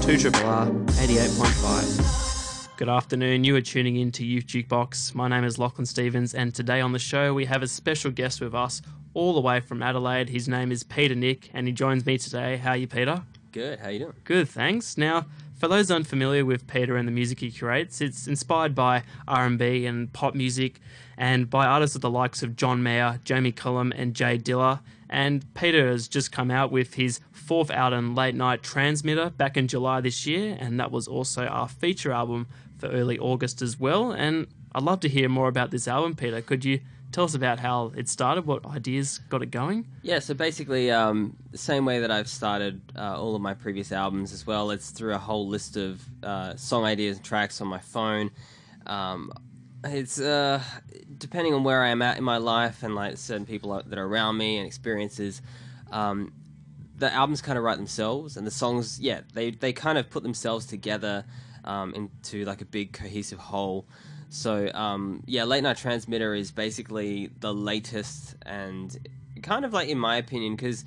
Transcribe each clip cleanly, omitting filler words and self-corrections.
2RRR 88.5. Good afternoon, you are tuning in to Youth Jukebox. My name is Lachlan Stevens, and today on the show we have a special guest with us all the way from Adelaide. His name is Peter Nick, and he joins me today. How are you, Peter? Good, how you doing? Good, thanks. Now, for those unfamiliar with Peter and the music he creates, it's inspired by R&B and pop music and by artists of the likes of John Mayer, Jamie Cullum and Jay Dilla. And Peter has just come out with his fourth album, Late Night Transmitter, back in July this year, and that was also our feature album for early August as well. And I'd love to hear more about this album, Peter. Could you tell us about how it started, what ideas got it going? Yeah, so basically the same way that I've started all of my previous albums as well. It's through a whole list of song ideas and tracks on my phone. It's depending on where I am at in my life and like certain people that are around me and experiences. The albums kind of write themselves, and the songs, yeah, they kind of put themselves together into like a big cohesive whole. So yeah, Late Night Transmitter is basically the latest and kind of like, in my opinion, because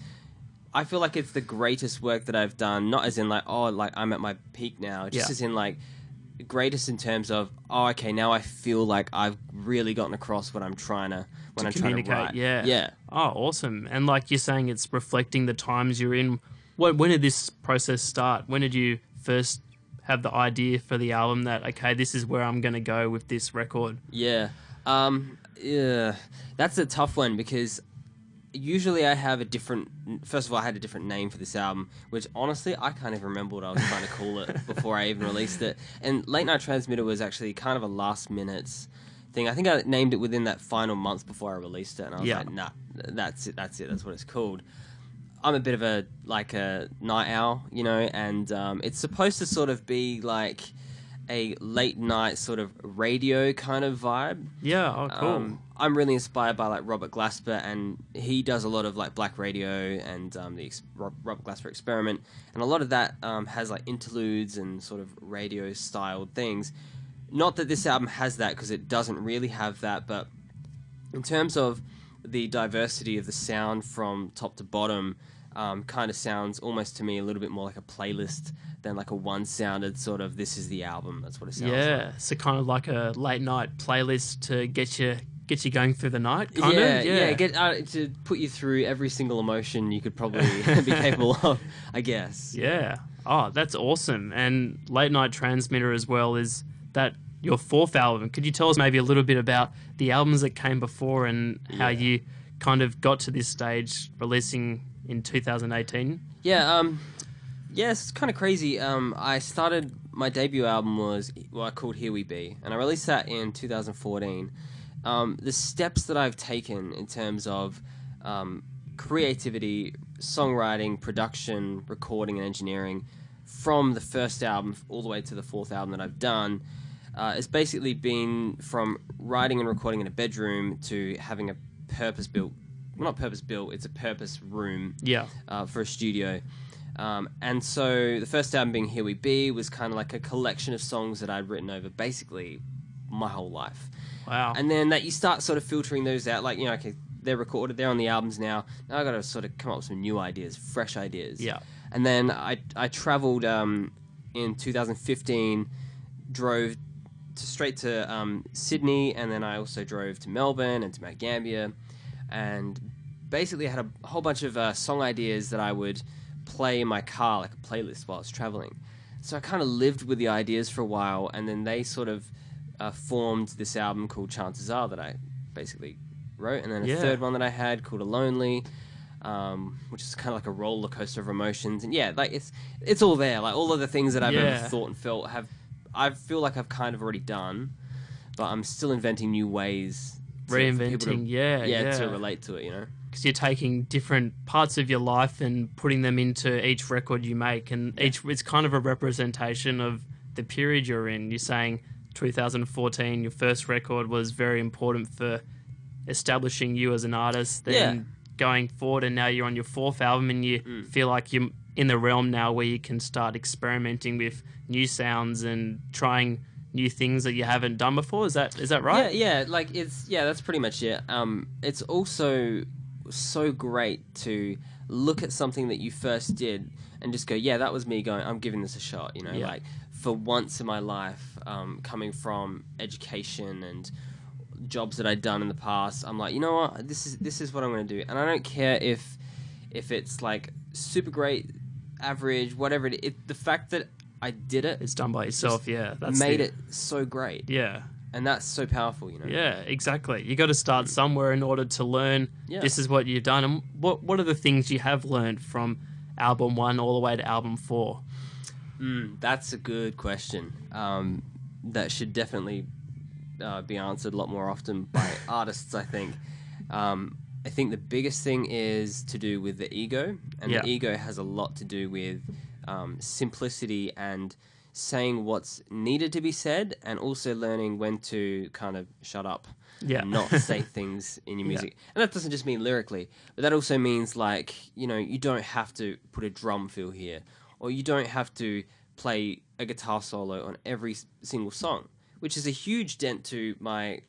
I feel like it's the greatest work that I've done, not as in like, oh, like I'm at my peak now, just as in like greatest in terms of, oh, okay, now I feel like I've really gotten across what I'm trying to communicate. Write. Yeah. Oh, awesome. And like you're saying, it's reflecting the times you're in. When did this process start? When did you first have the idea for the album that, okay, this is where I'm going to go with this record? Yeah. That's a tough one because usually I have a different... First of all, I had a different name for this album, which honestly, I can't even remember what I was trying to call it before I even released it. And Late Night Transmitter was actually kind of a last-minute thing. I think I named it within that final month before I released it, and I was like, nah, that's it, that's what it's called. I'm a bit of a night owl, you know, and it's supposed to sort of be like a late night sort of radio kind of vibe. Yeah, oh, cool. I'm really inspired by like Robert Glasper, and he does a lot of like black radio and the Robert Glasper Experiment, and a lot of that has like interludes and sort of radio styled things. Not that this album has that, because it doesn't really have that, but in terms of the diversity of the sound from top to bottom, kind of sounds almost to me a little bit more like a playlist than like a one-sounded sort of, this is the album. That's what it sounds like. Yeah, so kind of like a late night playlist to get you going through the night, kind of? Yeah, to put you through every single emotion you could probably be capable of, I guess. Yeah. Oh, that's awesome. And Late Night Transmitter as well, is that your fourth album. Could you tell us maybe a little bit about the albums that came before and how you kind of got to this stage, releasing in 2018? Yeah, it's kind of crazy. I started, my debut album was what I called Here We Be, and I released that in 2014. The steps that I've taken in terms of creativity, songwriting, production, recording, and engineering from the first album all the way to the fourth album that I've done, it's basically been from writing and recording in a bedroom to having a purpose-built, well, not purpose-built, it's a purpose room for a studio. And so the first album being Here We Be was kind of like a collection of songs that I'd written over basically my whole life. Wow. And then that you start sort of filtering those out, like, you know, okay, they're recorded, they're on the albums now. Now I've got to sort of come up with some new ideas, fresh ideas. Yeah. And then I traveled in 2015, drove straight to Sydney, and then I also drove to Melbourne and to Mount Gambier, and basically had a whole bunch of song ideas that I would play in my car, like a playlist while I was traveling. So I kind of lived with the ideas for a while, and then they sort of formed this album called Chances Are that I basically wrote, and then a third one that I had called Alonely, which is kind of like a roller coaster of emotions. And yeah, like it's all there, like all of the things that I've ever thought and felt I feel like I've kind of already done, but I'm still inventing new ways, reinventing, to relate to it, you know. Because you're taking different parts of your life and putting them into each record you make, and it's kind of a representation of the period you're in. You're saying 2014, your first record was very important for establishing you as an artist, then going forward, and now you're on your fourth album, and you feel like you're in the realm now where you can start experimenting with new sounds and trying new things that you haven't done before. Is that right? Yeah, like that's pretty much it. It's also so great to look at something that you first did and just go, yeah, that was me going, I'm giving this a shot, you know, Yeah. like for once in my life, coming from education and jobs that I'd done in the past, I'm like, you know what, this is what I'm going to do, and I don't care if it's like super great, average, whatever it is. The fact that I did it, It's done by yourself. Yeah, that's made it so great. Yeah. And that's so powerful, you know. Yeah, exactly. You got to start somewhere in order to learn. Yeah. This is what you've done, and what are the things you have learned from album 1 all the way to album 4? That's a good question. That should definitely be answered a lot more often by artists, I think. I think the biggest thing is to do with the ego, and the ego has a lot to do with simplicity and saying what's needed to be said, and also learning when to kind of shut up and not say things in your music. And that doesn't just mean lyrically, but that also means, like, you know, you don't have to put a drum fill here, or you don't have to play a guitar solo on every single song, which is a huge dent to my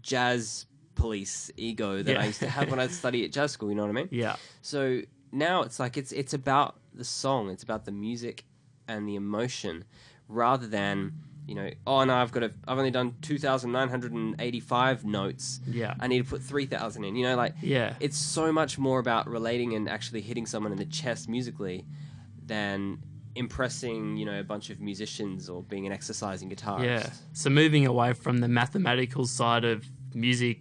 jazz police ego that I used to have when I studied at jazz school, you know what I mean? Yeah. So now it's like it's about the song, it's about the music and the emotion, rather than, you know, oh no, I've only done 2,985 notes. Yeah. I need to put 3,000 in. You know, like, Yeah. it's so much more about relating and actually hitting someone in the chest musically than impressing, you know, a bunch of musicians or being an exercising guitarist. Yeah. So moving away from the mathematical side of music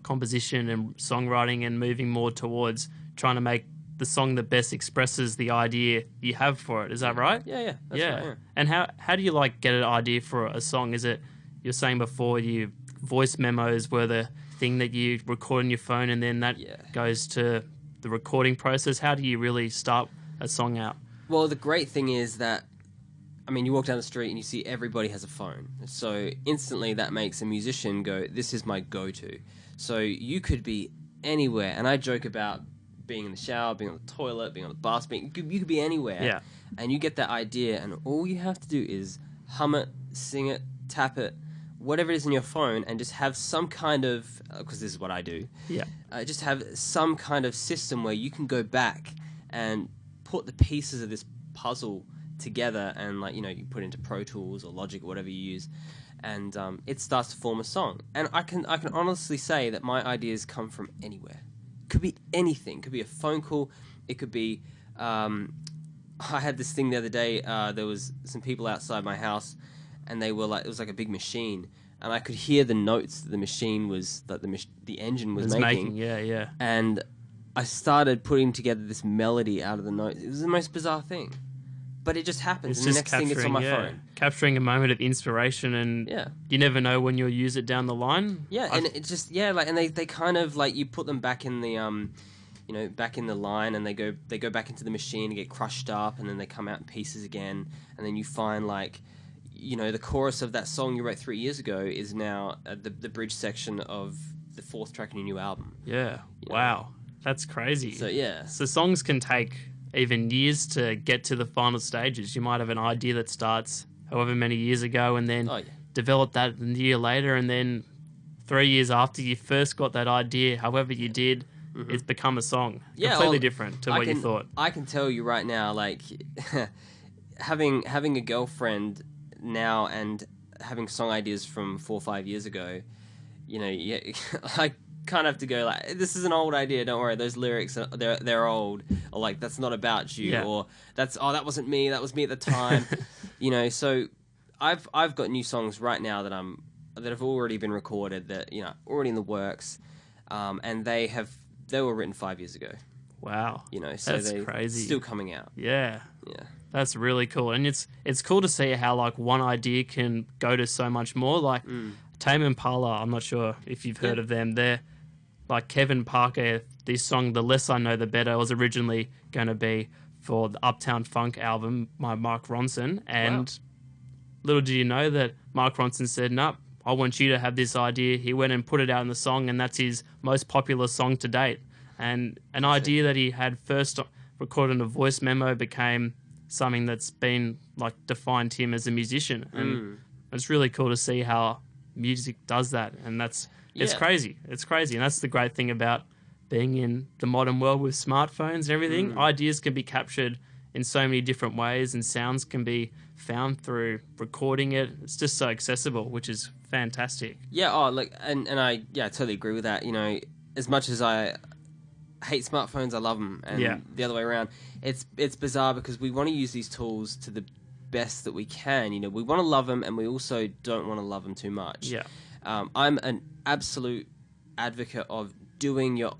composition and songwriting, and moving more towards trying to make the song that best expresses the idea you have for it. Is that right? Yeah, that's right. Yeah. And how do you like get an idea for a song? Is it, you're saying before, you voice memos were the thing that you record on your phone, and then that goes to the recording process? How do you really start a song out? Well, the great thing is that, I mean, you walk down the street and you see everybody has a phone. So instantly that makes a musician go, this is my go-to. So you could be anywhere. And I joke about being in the shower, being on the toilet, being on the bus, you could be anywhere. Yeah. And you get that idea, and all you have to do is hum it, sing it, tap it, whatever it is in your phone, and just have some kind of, because this is what I do, just have some kind of system where you can go back and put the pieces of this puzzle together, and, like, you know, you put it into Pro Tools or Logic or whatever you use, and it starts to form a song. And I can honestly say that my ideas come from anywhere. Could be anything. Could be a phone call. It could be, I had this thing the other day, there was some people outside my house, and they were like, it was like a big machine, and I could hear the notes that the machine was, that the engine was making. Yeah. And I started putting together this melody out of the notes. It was the most bizarre thing, but it just happens. It's and the just next thing, it's on my phone. Capturing a moment of inspiration, and you never know when you'll use it down the line. Yeah, and it just and they kind of, like, you put them back in the you know, back in the line, and they go back into the machine and get crushed up, and then they come out in pieces again, and then you find, like, you know, the chorus of that song you wrote 3 years ago is now the bridge section of the 4th track in your new album. Yeah. Wow. That's crazy. So songs can take even years to get to the final stages. You might have an idea that starts however many years ago, and then develop that a year later, and then 3 years after you first got that idea, however you did, it's become a song. Completely different to what you thought. I can tell you right now, like, having a girlfriend now and having song ideas from 4 or 5 years ago, you know, I kind of have to go, like, this is an old idea, don't worry, those lyrics they're old, or, like, that's not about you, or that wasn't me, that was me at the time. You know, so I've got new songs right now that have already been recorded, that, you know, already in the works, and they were written 5 years ago. Wow. You know, so that's they're crazy. Still coming out. Yeah. That's really cool. And it's cool to see how, like, one idea can go to so much more. Like Tame Impala, I'm not sure if you've heard of them. They're like Kevin Parker. This song, The Less I Know The Better, was originally going to be for the Uptown Funk album by Mark Ronson. And little did you know that Mark Ronson said, "Nope, I want you to have this idea." He went and put it out in the song, and that's his most popular song to date. And an idea that he had first recorded in a voice memo became something that's been, like, defined him as a musician. And it's really cool to see how music does that. And it's crazy. It's crazy. And that's the great thing about being in the modern world with smartphones and everything. Ideas can be captured in so many different ways, and sounds can be found through recording it. It's just so accessible, which is fantastic. Yeah, and I totally agree with that. You know, as much as I hate smartphones, I love them, and the other way around. It's bizarre because we want to use these tools to the best that we can. You know, we want to love them, and we also don't want to love them too much. Yeah. I'm an absolute advocate of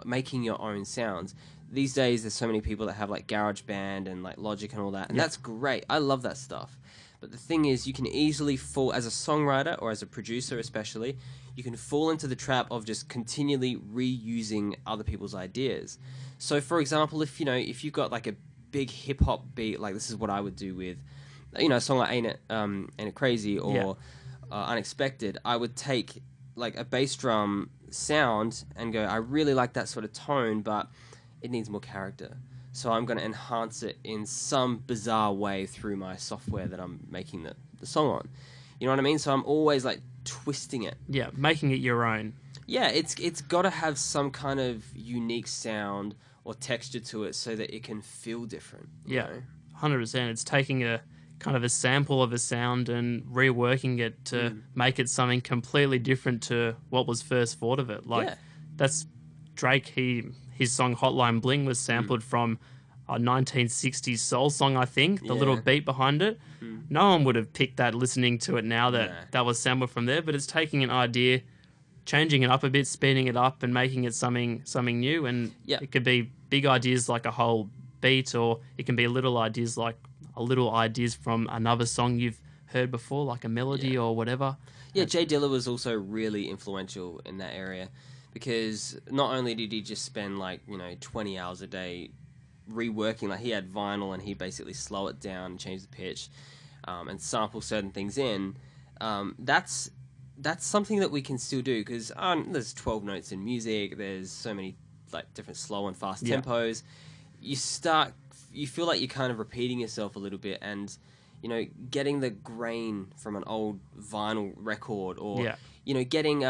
making your own sounds. These days, there's so many people that have like GarageBand and like Logic and all that, and that's great. I love that stuff. But the thing is, you can easily fall, as a songwriter or as a producer especially, you can fall into the trap of just continually reusing other people's ideas. So, for example, if you've got like a big hip hop beat, like this is what I would do with, a song like Ain't It Crazy or Unexpected, I would take like a bass drum sound and go, I really like that sort of tone, but it needs more character. So I'm going to enhance it in some bizarre way through my software that I'm making the song on. You know what I mean? So I'm always like twisting it. Yeah, making it your own. Yeah, it's got to have some kind of unique sound or texture to it so that it can feel different. You know? 100%. It's taking a kind of a sample of a sound and reworking it to make it something completely different to what was first thought of it. Like that's Drake. His song Hotline Bling was sampled from a 1960s soul song, I think. The little beat behind it. No one would have picked that listening to it now that was sampled from there. But it's taking an idea, changing it up a bit, speeding it up, and making it something new. And it could be big ideas like a whole beat, or it can be little ideas from another song you've heard before, like a melody or whatever. Yeah, Jay Dilla was also really influential in that area, because not only did he just spend 20 hours a day reworking, like he had vinyl and he basically slow it down and change the pitch and sample certain things in. That's something that we can still do, because there's 12 notes in music. There's so many like different slow and fast tempos. You feel like you're kind of repeating yourself a little bit, and getting the grain from an old vinyl record, or getting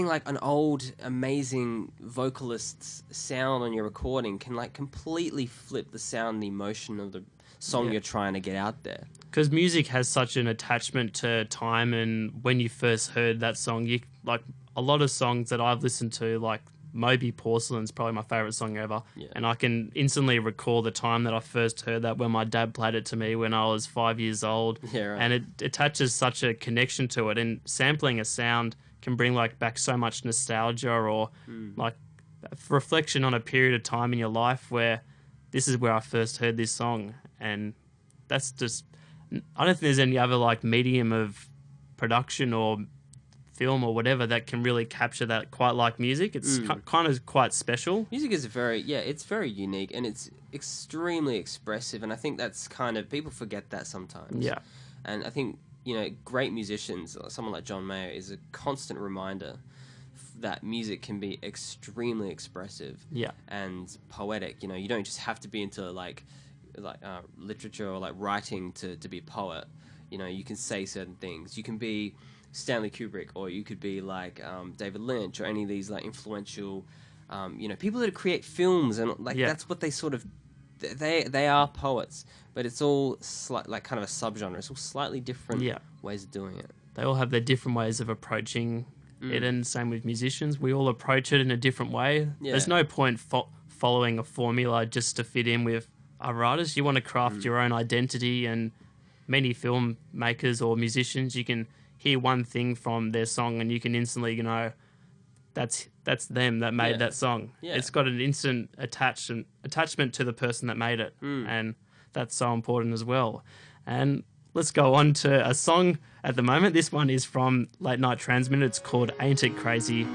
like an old amazing vocalist's sound on your recording can like completely flip the sound and the emotion of the song you're trying to get out there. Because music has such an attachment to time, and when you first heard that song, you like a lot of songs that I've listened to, like Moby Porcelain's probably my favorite song ever, and I can instantly recall the time that I first heard that, when my dad played it to me when I was 5 years old. And it attaches such a connection to it, and sampling a sound can bring like back so much nostalgia, or like reflection on a period of time in your life where this is where I first heard this song. And that's just, I don't think there's any other like medium of production or film or whatever that can really capture that quite like music. It's kind of quite special. Music is it's very unique, and it's extremely expressive, and I think that's kind of, people forget that sometimes. And I think great musicians, someone like John Mayer, is a constant reminder that music can be extremely expressive and poetic. You don't just have to be into like literature or like writing to be a poet. You can say certain things. You can be Stanley Kubrick, or you could be like David Lynch, or any of these like influential people that create films, and like that's what they sort of, they are poets, but it's all like kind of a subgenre. It's all slightly different ways of doing it. They all have their different ways of approaching it, and same with musicians. We all approach it in a different way. There's no point following a formula just to fit in with other artists. You want to craft your own identity, and many filmmakers or musicians, you can hear one thing from their song and you can instantly that's them that made that song. It's got an instant attachment to the person that made it, and that's so important as well. And let's go on to a song at the moment. This one is from Late Night Transmitter. It's called Ain't It Crazy.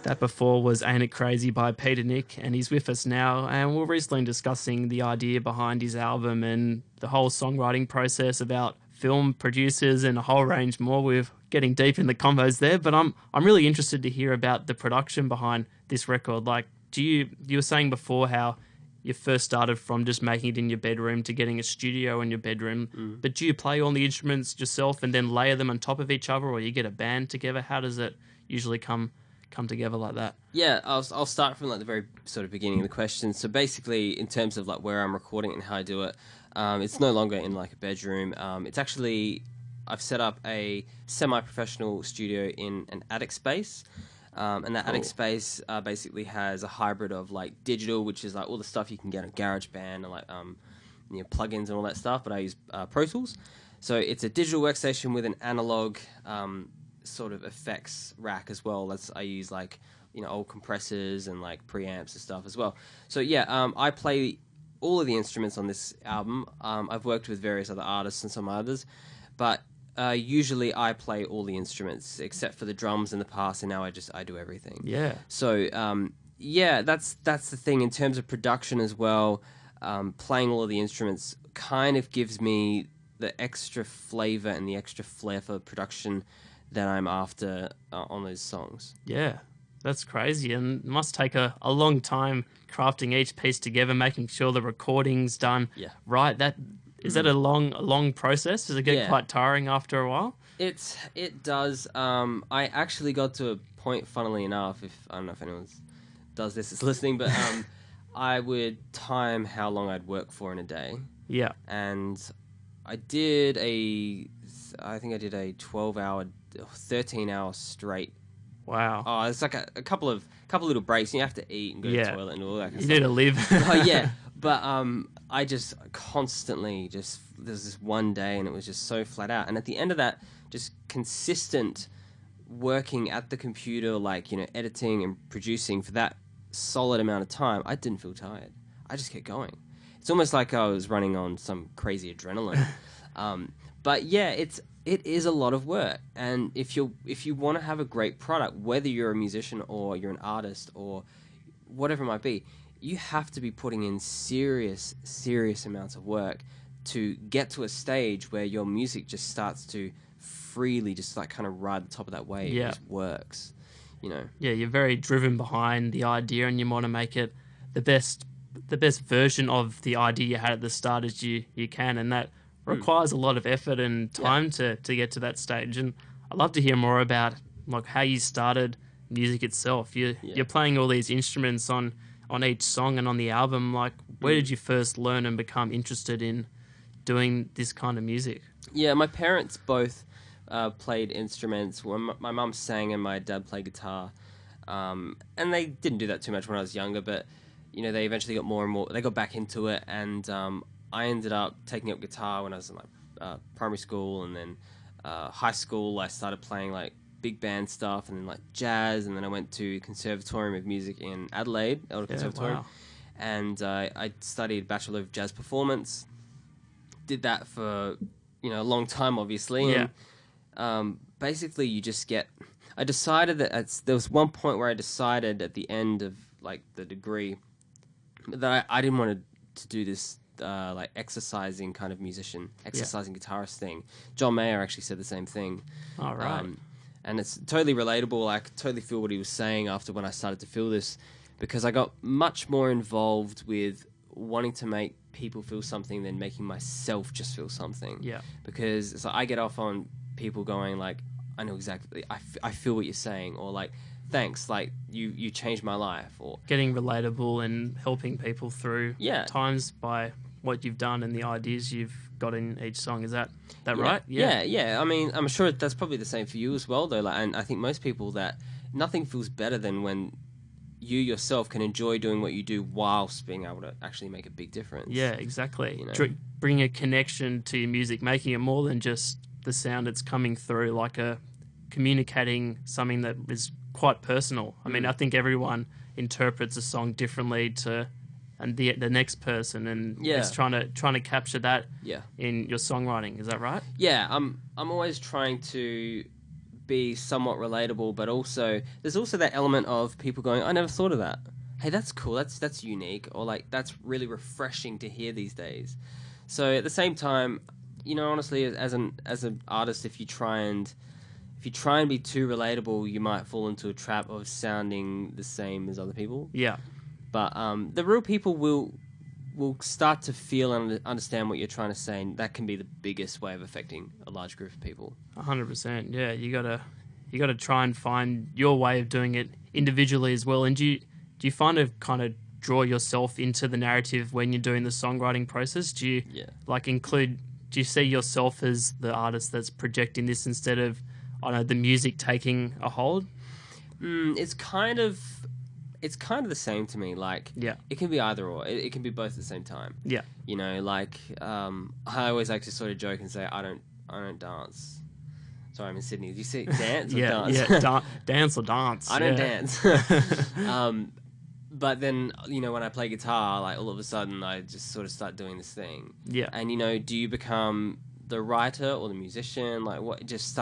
That before was Ain't It Crazy by Peter Nick, and he's with us now, and we're recently discussing the idea behind his album and the whole songwriting process, about film producers and a whole range more. We're getting deep in the combos there, but I'm really interested to hear about the production behind this record. Like, you were saying before how you first started from just making it in your bedroom to getting a studio in your bedroom, but do you play all the instruments yourself and then layer them on top of each other, or you get a band together? How does it usually come come together like that? Yeah, I'll start from like the very sort of beginning of the question. So basically, in terms of like where I'm recording it and how I do it, it's no longer in like a bedroom. It's actually I've set up a semi-professional studio in an attic space. And that attic space basically has a hybrid of like digital, which is like all the stuff you can get on GarageBand and like plugins and all that stuff. But I use Pro Tools, so it's a digital workstation with an analog sort of effects rack as well. I use like old compressors and like preamps and stuff as well. So yeah, I play all of the instruments on this album. I've worked with various other artists and some others, but usually I play all the instruments except for the drums in the past, and now I do everything. Yeah. So yeah, that's the thing in terms of production as well. Playing all of the instruments kind of gives me the extra flavor and the extra flair for production that I'm after on those songs. Yeah, that's crazy, and it must take a long time crafting each piece together, making sure the recording's done right. Is that a long process? Does it get quite tiring after a while? It does. I actually got to a point, funnily enough, I don't know if anyone does this is listening, but I would time how long I'd work for in a day. Yeah. And I did I think I did a 12-hour, 13-hour straight. Wow. Oh, it's like a couple little breaks. And you have to eat and go to the toilet and all that kind of stuff. You need to live. Oh, yeah. But I just constantly there's this one day and it was just so flat out. And at the end of that, just consistent working at the computer, like, editing and producing for that solid amount of time, I didn't feel tired. I just kept going. It's almost like I was running on some crazy adrenaline. But yeah, it is a lot of work. And if you want to have a great product, whether you're a musician or you're an artist or whatever it might be, you have to be putting in serious amounts of work to get to a stage where your music just starts to freely just like kind of ride the top of that wave. It just works, Yeah, you're very driven behind the idea, and you want to make it the best version of the idea you had at the start as you can, and that requires a lot of effort and time to get to that stage. And I'd love to hear more about like how you started music itself. You're playing all these instruments on each song and on the album. Like, where did you first learn and become interested in doing this kind of music? Yeah, my parents both played instruments. Well, my mum sang and my dad played guitar. And they didn't do that too much when I was younger, but they eventually got more and more. They got back into it, and I ended up taking up guitar when I was in like primary school, and then high school. I started playing like big band stuff, and then like jazz, and then I went to Conservatorium of Music in Adelaide, Elder Conservatorium, and I studied Bachelor of Jazz Performance. Did that for a long time, obviously. And basically, you just get. I decided that there was one point where I decided at the end of like the degree that I didn't want to do this like exercising kind of musician, exercising guitarist thing. John Mayer actually said the same thing. All right. And it's totally relatable. I could totally feel what he was saying after when I started to feel this, because I got much more involved with wanting to make people feel something than making myself just feel something. Yeah. Because so I get off on people going like, I know exactly, I feel what you're saying, or like, thanks, like you changed my life, or getting relatable and helping people through times by what you've done and the ideas you've got in each song. Is that right? Yeah. I mean, I'm sure that's probably the same for you as well, though. Like, and I think most people, that nothing feels better than when you yourself can enjoy doing what you do whilst being able to actually make a big difference. Yeah, exactly. Bring a connection to your music, making it more than just the sound it's coming through, like communicating something that is quite personal. I mean, I think everyone interprets a song differently to the next person, and it's trying to capture that in your songwriting. Is that right? Yeah, I'm always trying to be somewhat relatable, but also there's also that element of people going, I never thought of that. Hey, that's cool. That's unique, or like that's really refreshing to hear these days. So at the same time, honestly, as an artist, if you try and be too relatable, you might fall into a trap of sounding the same as other people. Yeah. But the real people will start to feel and understand what you're trying to say, and that can be the biggest way of affecting a large group of people. 100%. Yeah, you you got to try and find your way of doing it individually as well. And do you find to kind of draw yourself into the narrative when you're doing the songwriting process? Do you do you see yourself as the artist that's projecting this instead of, I don't know, the music taking a hold? It's kind of the same to me. Like, it can be either or. It can be both at the same time. Yeah. You know, like, I always like to sort of joke and say, I don't dance. Sorry, I'm in Sydney. Did you say dance or dance? Dance or dance. I don't dance. But then, you know, when I play guitar, like, all of a sudden I just sort of start doing this thing. Yeah. And, you know, do you become the writer or the musician? Like, what? It just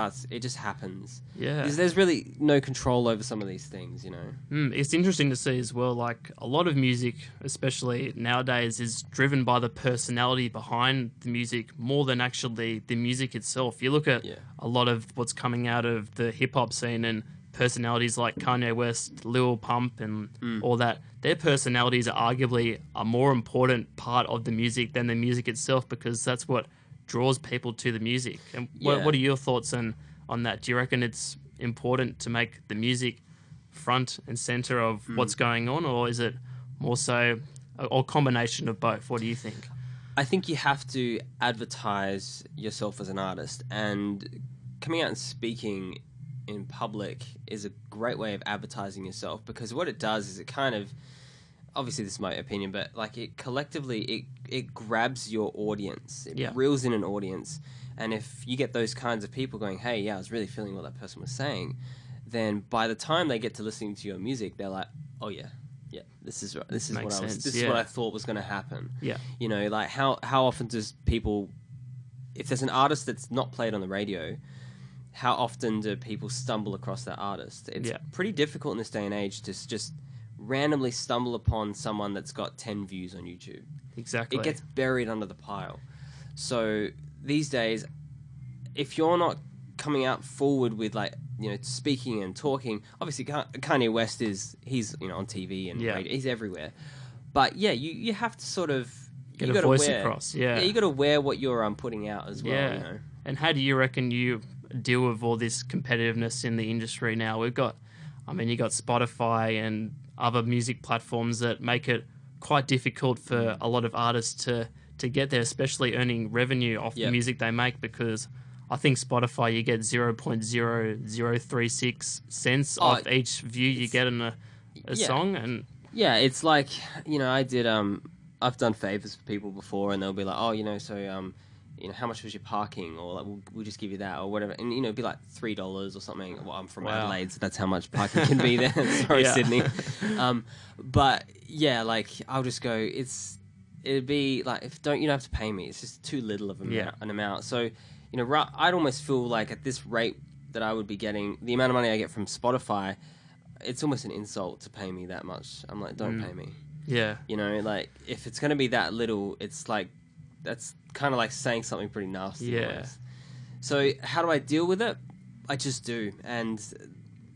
happens. Yeah. There's really no control over some of these things, you know? It's interesting to see as well, like, a lot of music, especially nowadays, is driven by the personality behind the music more than actually the music itself. You look at a lot of what's coming out of the hip-hop scene and personalities like Kanye West, Lil Pump, and all that, their personalities are arguably a more important part of the music than the music itself, because that's what draws people to the music. And what are your thoughts on that? Do you reckon it's important to make the music front and center of what's going on, or is it more so a combination of both? What do you think? I think you have to advertise yourself as an artist, and coming out and speaking in public is a great way of advertising yourself, because what it does is it kind of, obviously this is my opinion, but like, it collectively it grabs your audience. It reels in an audience. And if you get those kinds of people going, hey, yeah, I was really feeling what that person was saying, then by the time they get to listening to your music, they're like, oh yeah, this is what I thought was going to happen. Yeah. You know, like, how often does people, if there's an artist that's not played on the radio, how often do people stumble across that artist? It's pretty difficult in this day and age to just randomly stumble upon someone that's got 10 views on YouTube. Exactly. It gets buried under the pile. So these days, if you're not coming out forward with, like, you know, speaking and talking, obviously Kanye West he's, you know, on TV and radio, he's everywhere. But yeah, you have to sort of get a voice across. Yeah, you got to wear what you're putting out as well. You know. And how do you reckon you deal with all this competitiveness in the industry now? You got Spotify and other music platforms that make it quite difficult for a lot of artists to get there, especially earning revenue off the music they make, because I think Spotify, you get 0.0036 cents off each view you get in a song. And it's like, you know, I've done favors for people before, and they'll be like, oh, you know, so you know, how much was your parking? Or like, we'll just give you that, or whatever. And, you know, it'd be like $3 or something. Well, I'm from Adelaide, so that's how much parking can be there. Sorry, Sydney. But yeah, like, I'll just go, it'd be like, you don't have to pay me. It's just too little of an amount. So, you know, I'd almost feel like at this rate that I would be getting, the amount of money I get from Spotify, it's almost an insult to pay me that much. I'm like, don't pay me. Yeah. You know, like, if it's going to be that little, it's like, that's kind of like saying something pretty nasty. Yeah. So how do I deal with it? I just do. And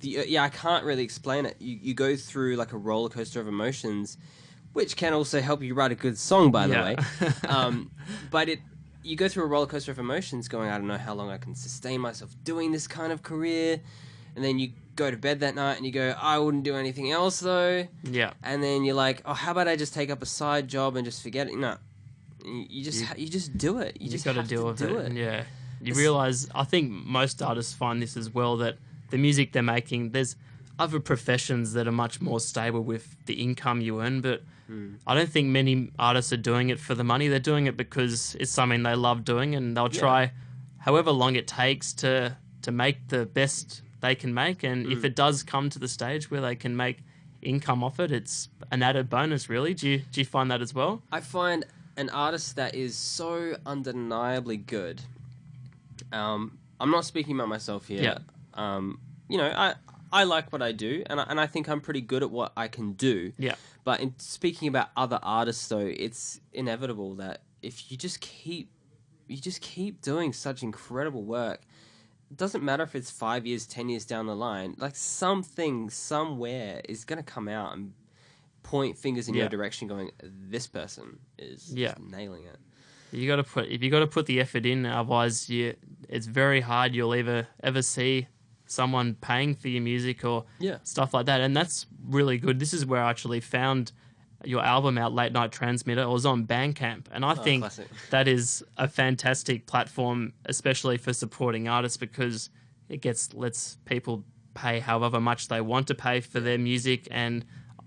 I can't really explain it. You go through like a roller coaster of emotions, which can also help you write a good song, by the way. But you go through a roller coaster of emotions going, I don't know how long I can sustain myself doing this kind of career. And then you go to bed that night and you go, I wouldn't do anything else though. Yeah. And then you're like, oh, how about I just take up a side job and just forget it? No. You just do it. You just got to deal with it. Yeah. You realize, I think most artists find this as well, that the music they're making, there's other professions that are much more stable with the income you earn, but I don't think many artists are doing it for the money. They're doing it because it's something they love doing, and they'll try however long it takes to make the best they can make. And if it does come to the stage where they can make income off it, it's an added bonus, really. Do you find that as well? I find an artist that is so undeniably good. I'm not speaking about myself here. Yeah. You know, I like what I do, and I think I'm pretty good at what I can do. Yeah. But in speaking about other artists, though, it's inevitable that if you just keep doing such incredible work, it doesn't matter if it's 5 years, 10 years down the line, like something somewhere is going to come out and point fingers in your direction going, this person is just nailing it. If you got to put the effort in, otherwise it's very hard. You'll ever see someone paying for your music or Yeah. stuff like that. And that's really good. This is where I actually found your album out, Late Night Transmitter. It was on Bandcamp. And I think classic. that is a fantastic platform, especially for supporting artists, because lets people pay however much they want to pay for their music. And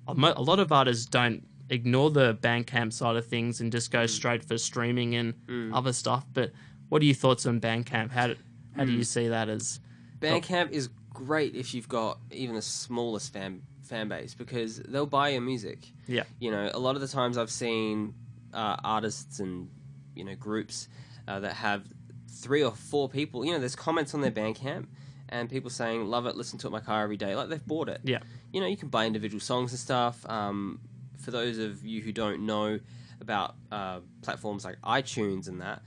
a lot of artists don't ignore the Bandcamp side of things and just go straight for streaming and other stuff. But what are your thoughts on Bandcamp? How do you see that as... Bandcamp is great if you've got even the smallest fan base, because they'll buy your music. Yeah. You know, a lot of the times I've seen artists and, you know, groups that have 3 or 4 people. You know, there's comments on their Bandcamp and people saying, love it, listen to it in my car every day. Like, they've bought it. Yeah. You know, you can buy individual songs and stuff. For those of you who don't know about platforms like iTunes and that,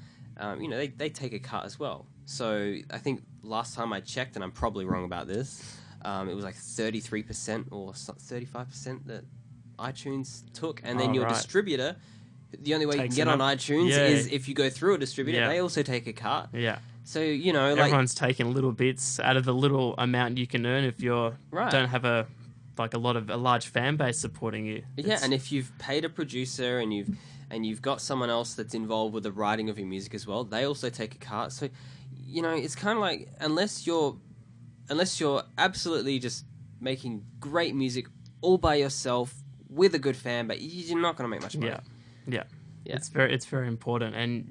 you know, they take a cut as well. So I think last time I checked, and I'm probably wrong about this, it was like 33% or 35% that iTunes took. And then your distributor, the only way you can get on iTunes is if you go through a distributor. Yeah. They also take a cut. Yeah. So, you know, everyone's taking little bits out of the little amount you can earn if you don't have a large fan base supporting you. Yeah, and if you've paid a producer and you've got someone else that's involved with the writing of your music as well, they also take a cut. So, you know, it's kind of like, unless you're absolutely just making great music all by yourself with a good fan base, you're not going to make much money. Yeah. It's very important, and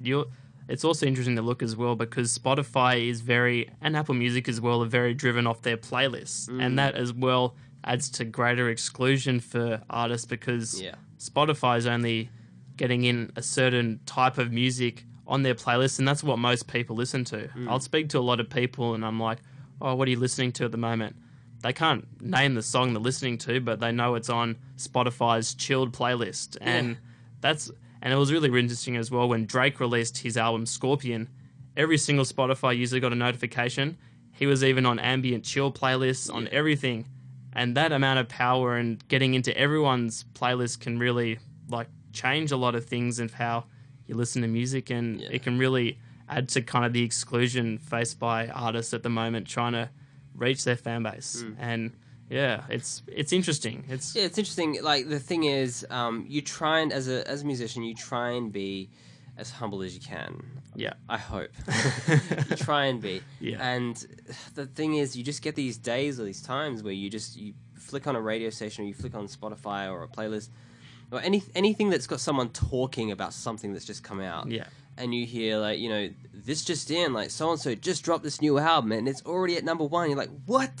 it's also interesting to look as well, because Spotify and Apple Music as well are very driven off their playlists, and that as well adds to greater exclusion for artists, because Spotify is only getting in a certain type of music on their playlist, and that's what most people listen to. I'll speak to a lot of people and I'm like, oh, what are you listening to at the moment? They can't name the song they're listening to, but they know it's on Spotify's chilled playlist. And it was really interesting as well when Drake released his album Scorpion. Every single Spotify user got a notification. He was even on ambient chill playlists, on everything. And that amount of power and getting into everyone's playlist can really change a lot of things of how you listen to music, and it can really add to kind of the exclusion faced by artists at the moment trying to reach their fan base. And it's interesting. It's interesting. Like, the thing is, you try and as a musician, you try and be as humble as you can. Yeah, I hope. You try and be. Yeah. And the thing is, you just get these days or these times where you flick on a radio station, or you flick on Spotify or a playlist, or anything that's got someone talking about something that's just come out. Yeah. And you hear, like, you know, this just in, like, so-and-so just dropped this new album and it's already at number 1. You're like, what?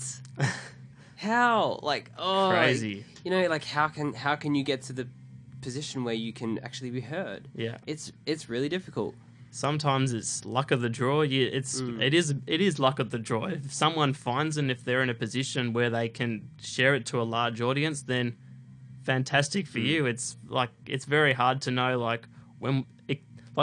How? Like, oh. Crazy. You know, like, how can you get to the position where you can actually be heard? Yeah. It's really difficult. Sometimes it's luck of the draw. It is luck of the draw. If someone finds, and if they're in a position where they can share it to a large audience, then fantastic for you. It's very hard to know,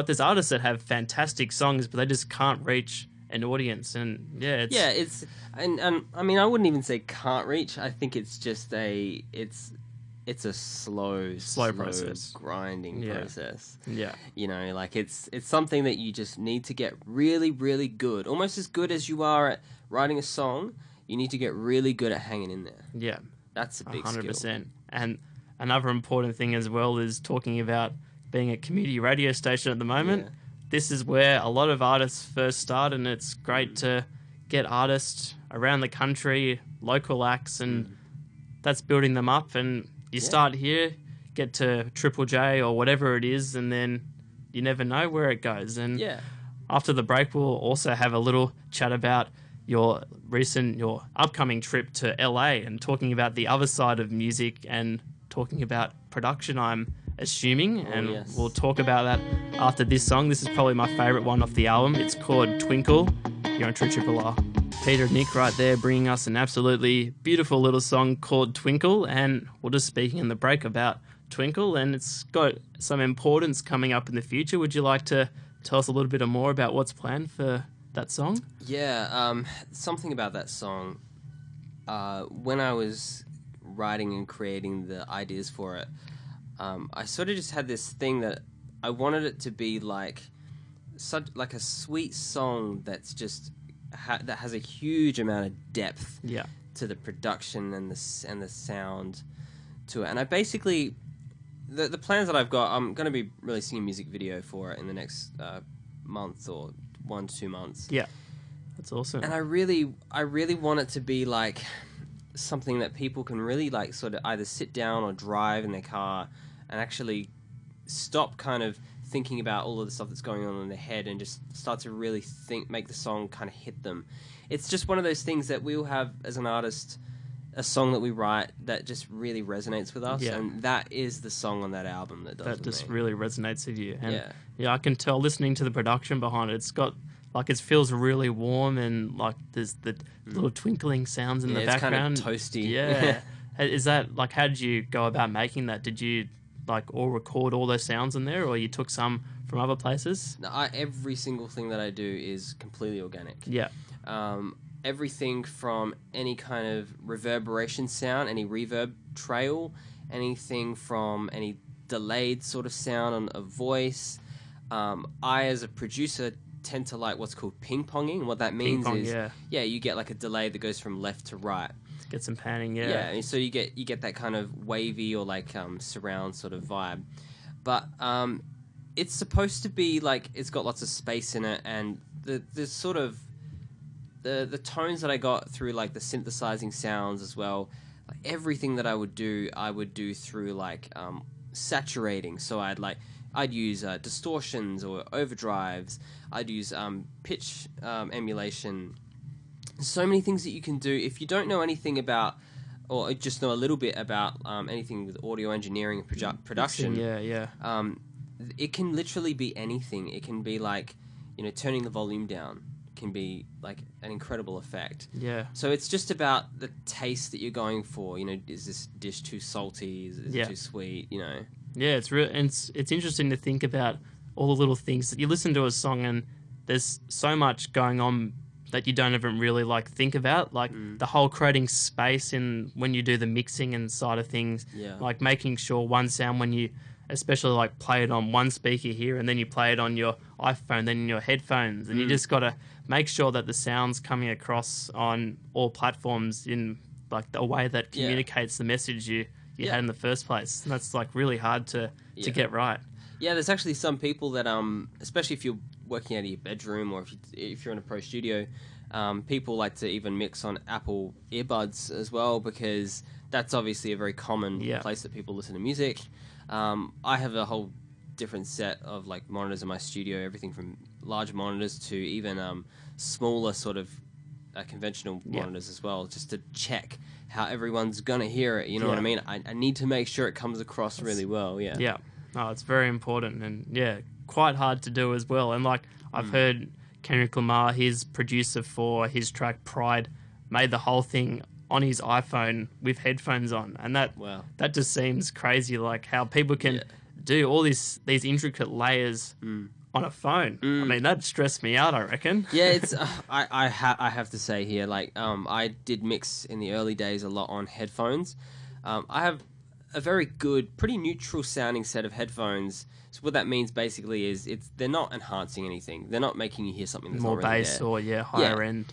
there's artists that have fantastic songs, but they just can't reach an audience. And and I mean, I wouldn't even say can't reach. I think it's just it's a slow process, grinding process. Yeah. You know, like, it's something that you just need to get really, really good. Almost as good as you are at writing a song, you need to get really good at hanging in there. Yeah. That's a big 100%. skill. And another important thing as well is talking about being a community radio station at the moment. Yeah. This is where a lot of artists first start, and it's great to get artists around the country, local acts, and that's building them up. And you start here, get to Triple J or whatever it is, and then you never know where it goes. And after the break, we'll also have a little chat about your upcoming trip to LA, and talking about the other side of music and talking about production, I'm assuming. We'll talk about that after this song. This is probably my favourite one off the album. It's called Twinkle. You're on True Triple R. Peter and Nick right there bringing us an absolutely beautiful little song called Twinkle, and we're just speaking in the break about Twinkle, and it's got some importance coming up in the future. Would you like to tell us a little bit more about what's planned for that song? Yeah, something about that song. When I was writing and creating the ideas for it, I sort of just had this thing that I wanted it to be like a sweet song that's just that has a huge amount of depth Yeah. to the production and the sound to it. And I basically the plans that I've got, I'm going to be releasing a music video for it in the next month or 1 to 2 months. Yeah. That's awesome. And I really want it to be like something that people can really like sort of either sit down or drive in their car and actually stop kind of thinking about all of the stuff that's going on in their head and just start to really make the song kind of hit them. It's just one of those things that we'll have as an artist, a song that we write that just really resonates with us, and that is the song on that album that does that with just me. really resonates with you. And I can tell listening to the production behind it. It's got like it feels really warm, and like there's the little twinkling sounds in the background. It's kind of toasty. Yeah. Is that like, how did you go about making that? Did you like all record all those sounds in there, or you took some from other places? No, every single thing that I do is completely organic. Yeah. Everything from any kind of reverberation sound, any reverb trail, anything from any delayed sort of sound on a voice. I, as a producer, tend to like what's called ping-ponging. What that means is, you get like a delay that goes from left to right. Get some panning, Yeah, and so you get that kind of wavy or like surround sort of vibe. But it's supposed to be like it's got lots of space in it, and the sort of the tones that I got through like the synthesizing sounds as well. Like everything that I would do through like saturating. So I'd use distortions or overdrives. I'd use pitch emulation. So many things that you can do if you don't know anything about, or just know a little bit about anything with audio engineering and production. It can literally be anything. It can be like, turning the volume down can be like an incredible effect. Yeah. So it's just about the taste that you're going for. Is this dish too salty? Is it too sweet? Yeah, it's real. And it's interesting to think about all the little things that you listen to a song, and there's so much going on that you don't even really like think about, like the whole creating space in when you do the mixing and side of things, like making sure one sound when you especially like play it on one speaker here and then you play it on your iPhone, then in your headphones, and you just got to make sure that the sound's coming across on all platforms in like a way that communicates the message you had in the first place. And that's like really hard to get right. Yeah, there's actually some people that, especially if you're working out of your bedroom or if you're in a pro studio, people like to even mix on Apple earbuds as well, because that's obviously a very common place that people listen to music. I have a whole different set of like monitors in my studio, everything from large monitors to even smaller sort of conventional monitors as well, just to check how everyone's gonna hear it. You know what I mean? I need to make sure it comes across really well. Yeah. Oh, it's very important, and quite hard to do as well. And like I've heard Kendrick Lamar, his producer for his track Pride, made the whole thing on his iPhone with headphones on, and that just seems crazy. Like how people can do all these intricate layers on a phone. I mean, that stressed me out, I reckon. Yeah, it's I have to say here, like I did mix in the early days a lot on headphones. I have a very good, pretty neutral sounding set of headphones. So what that means basically is they're not enhancing anything. They're not making you hear something that's more not really bass there. or higher end.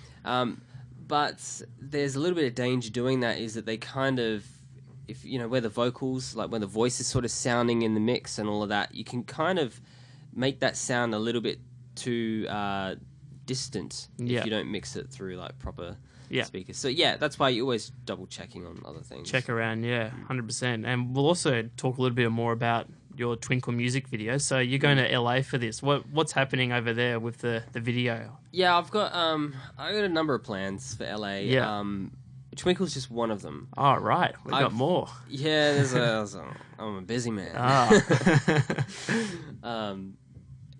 But there's a little bit of danger doing that, is that they kind of, if where the vocals, like when the voice is sort of sounding in the mix and all of that, you can kind of make that sound a little bit too distant if you don't mix it through like proper speakers. So that's why you're always double checking on other things. Check around, 100%. And we'll also talk a little bit more about your Twinkle music video. So you're going to LA for this. What's happening over there with the video? Yeah, I've got a number of plans for LA. Yeah. Twinkle's just one of them. Oh, right. We've got more. Yeah, I'm a busy man.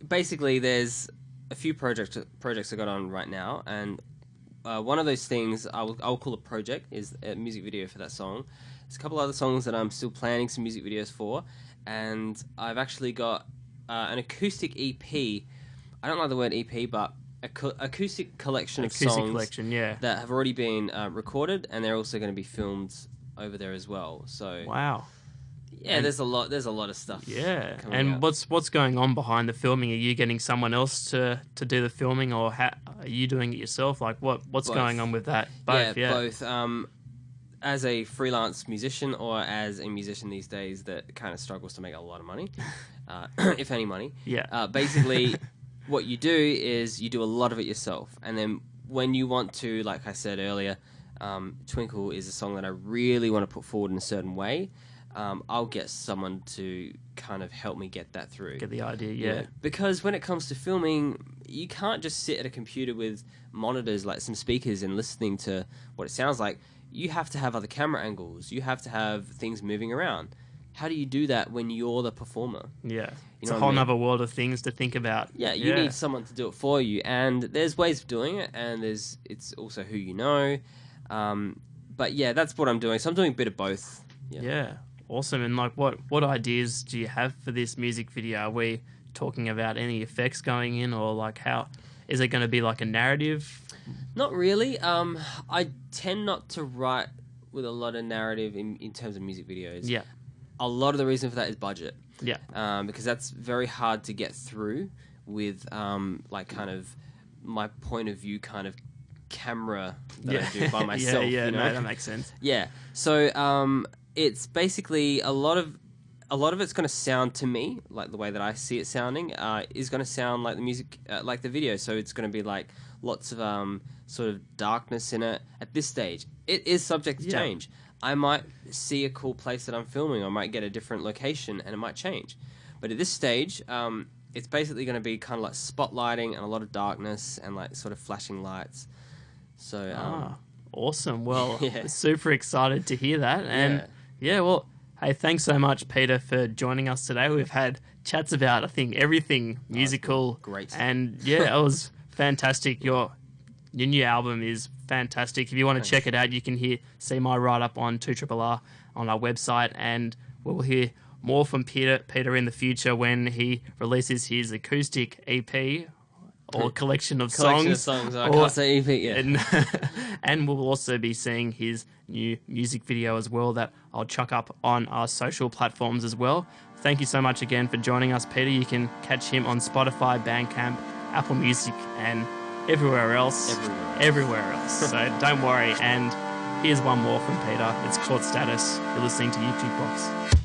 Basically, there's a few projects I got on right now, and one of those things I'll call a project is a music video for that song. There's a couple other songs that I'm still planning some music videos for, and I've actually got an acoustic EP. I don't like the word EP, but acoustic collection of songs that have already been recorded, and they're also going to be filmed over there as well. So wow. Yeah, there's a lot of stuff. Yeah. coming And out. what's going on behind the filming? Are you getting someone else to do the filming, or are you doing it yourself? Like what's Both. going on with that? Both, yeah. Both. As a freelance musician or as a musician these days that kind of struggles to make a lot of money, if any money. Yeah. Basically, what you do is you do a lot of it yourself, and then when you want to, like I said earlier, Twinkle is a song that I really want to put forward in a certain way. I'll get someone to kind of help me get that through. Get the idea, yeah. Because when it comes to filming, you can't just sit at a computer with monitors, like some speakers, and listening to what it sounds like. You have to have other camera angles. You have to have things moving around. How do you do that when you're the performer? Yeah. It's know a what I whole mean? other world of things to think about. Yeah, you need someone to do it for you, and there's ways of doing it, and it's also who you know. But yeah, that's what I'm doing. So I'm doing a bit of both. Yeah. Awesome. And like what ideas do you have for this music video? Are we talking about any effects going in, or like how is it going to be like a narrative? Not really. I tend not to write with a lot of narrative in terms of music videos. Yeah. A lot of the reason for that is budget. Yeah. Because that's very hard to get through with like kind of my point of view kind of camera that I do by myself. Yeah, you know? no, that makes sense. Yeah. So it's basically a lot of it's going to sound to me like the way that I see it sounding is going to sound like the music, like the video. So it's going to be like lots of sort of darkness in it at this stage. It is subject to change. I might see a cool place that I'm filming. I might get a different location and it might change. But at this stage, it's basically going to be kind of like spotlighting and a lot of darkness and like sort of flashing lights. So awesome. Well, super excited to hear that. And Yeah. well, hey, thanks so much, Peter, for joining us today. We've had chats about, I think, everything musical. Great. And yeah, it was fantastic. Your new album is fantastic. If you want to check it out, you can see my write-up on 2RRR on our website, and we'll hear more from Peter in the future when he releases his acoustic EP or collection of songs. I can't say EP yet. And we'll also be seeing his new music video as well that I'll chuck up on our social platforms as well. Thank you so much again for joining us, Peter. You can catch him on Spotify, Bandcamp, Apple Music, and everywhere else. Everywhere else. So don't worry. And here's one more from Peter. It's called Status. You're listening to Jukebox.